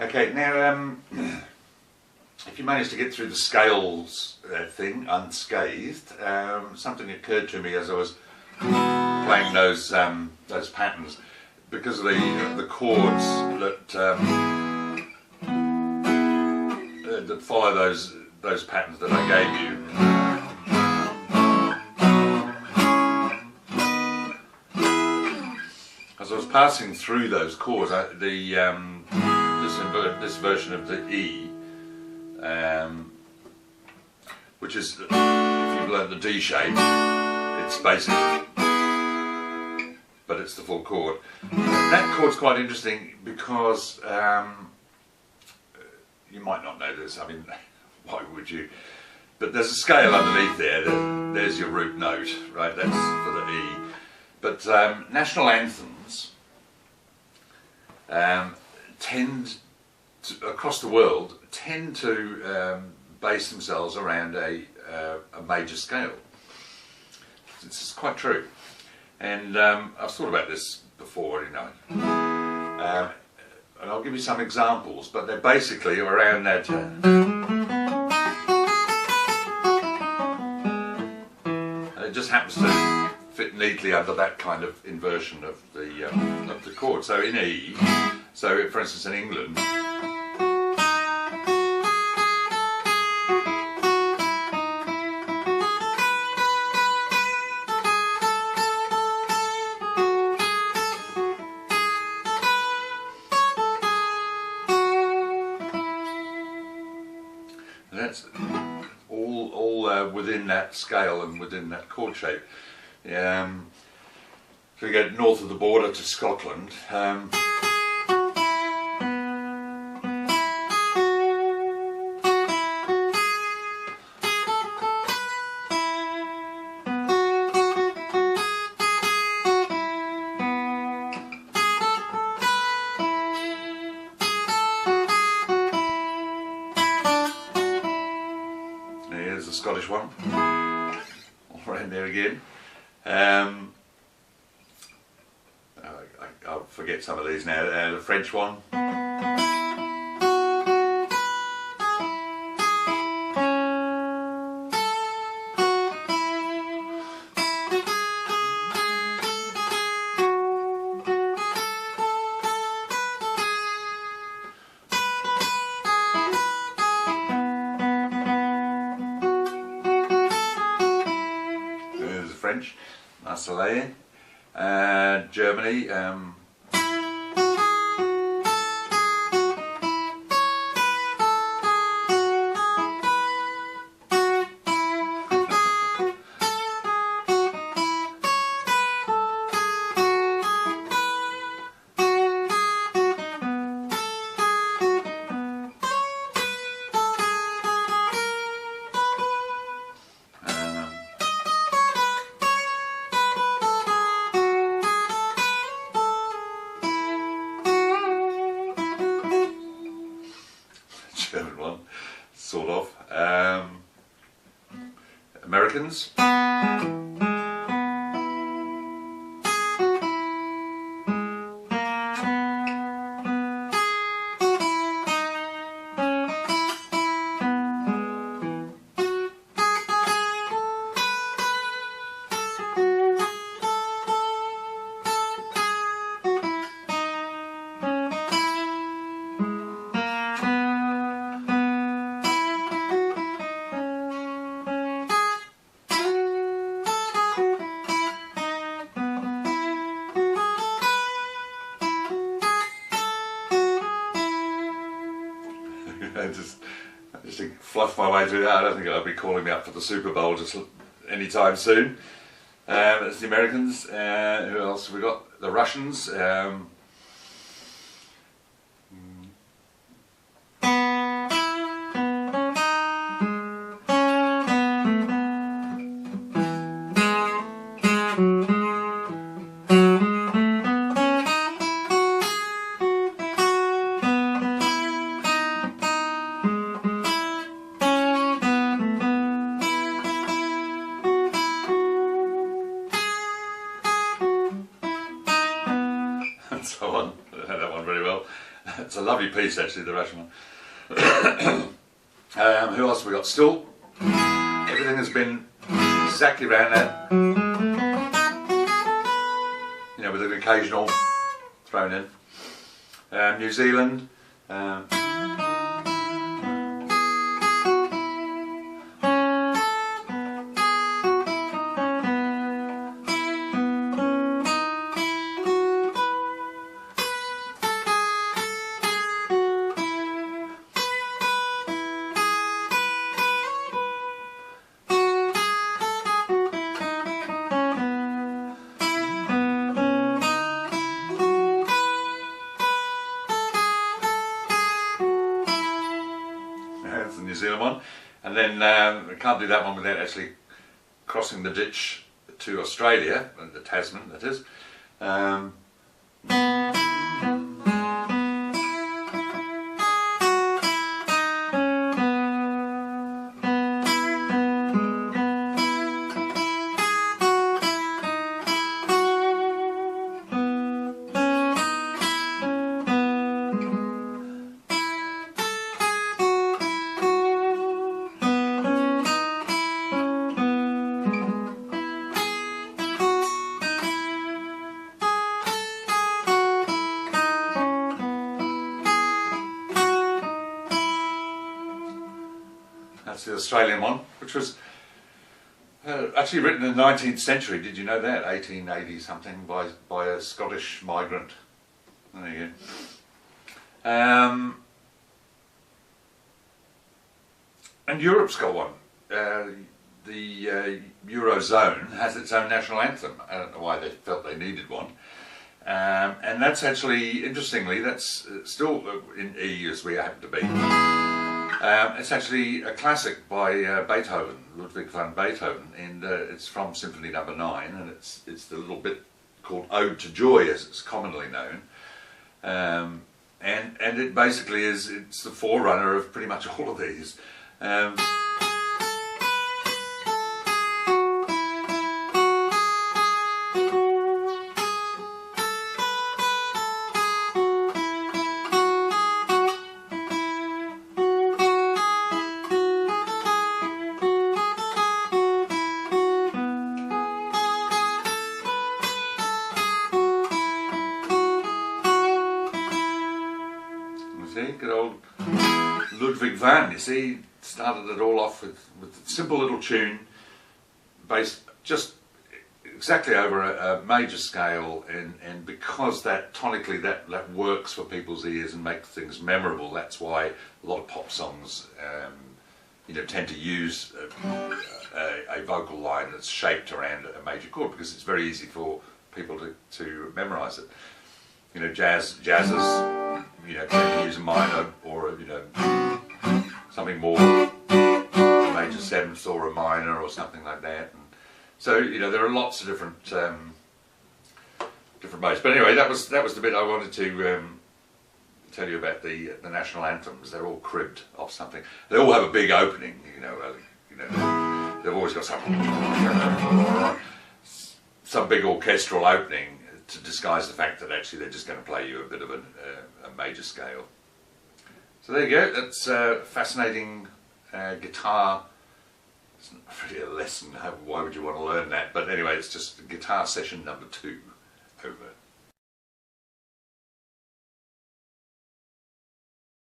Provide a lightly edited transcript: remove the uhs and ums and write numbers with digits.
Okay, now if you manage to get through the scales thing unscathed, something occurred to me as I was playing those patterns, because of the chords that follow those patterns that I gave you. As I was passing through those chords, this version of the E, which is, if you've learnt the D shape, it's basic, but it's the full chord. That chord's quite interesting because you might not know this. I mean, why would you? But there's a scale underneath there. There's your root note, right? That's for the E. But national anthems across the world tend to base themselves around a major scale. This is quite true, and I've thought about this before, you know. And I'll give you some examples, but they're basically around that. And it just happens to fit neatly under that kind of inversion of the chord. So in E, so for instance in England, that's all within that scale and within that chord shape. So we go north of the border to Scotland. Here's the Scottish one, all around there again. I'll forget some of these now. The French one. French, Marseillais, Germany, German one, sort of. Americans. I just fluff my way through that. I don't think I'll be calling me up for the Super Bowl just anytime soon. That's the Americans. Who else have we got? The Russians. And so on. I know that one very well. It's a lovely piece actually, the Russian one. Who else have we got? Still, everything has been exactly around that. You know, with an occasional thrown in. New Zealand. That's the New Zealand one. And then I can't do that one without actually crossing the ditch to Australia, the Tasman that is. That's the Australian one, which was actually written in the 19th century. Did you know that? 1880 something by a Scottish migrant. There you go. And Europe's got one. The Eurozone has its own national anthem. I don't know why they felt they needed one. And that's actually, interestingly, that's still in E as we happen to be. It's actually a classic by Beethoven, Ludwig van Beethoven, and it's from Symphony No. 9, and it's the little bit called Ode to Joy, as it's commonly known. And it basically it's the forerunner of pretty much all of these. See, good old Ludwig van, you see, started it all off with a simple little tune based just exactly over a major scale, and because that tonically that works for people's ears and makes things memorable, that's why a lot of pop songs you know, tend to use a vocal line that's shaped around a major chord, because it's very easy for people to memorise it. You know, jazzers, you know, tend to use a minor or you know, something more major seventh or a minor or something like that. And so you know, there are lots of different different modes. But anyway, that was the bit I wanted to tell you about the national anthems. They're all cribbed off something. They all have a big opening. You know, they've always got some big orchestral opening to disguise the fact that actually they're just going to play you a bit of a major scale. So there you go, that's fascinating guitar. It's not really a lesson, why would you want to learn that? But anyway, it's just guitar session number 2 over.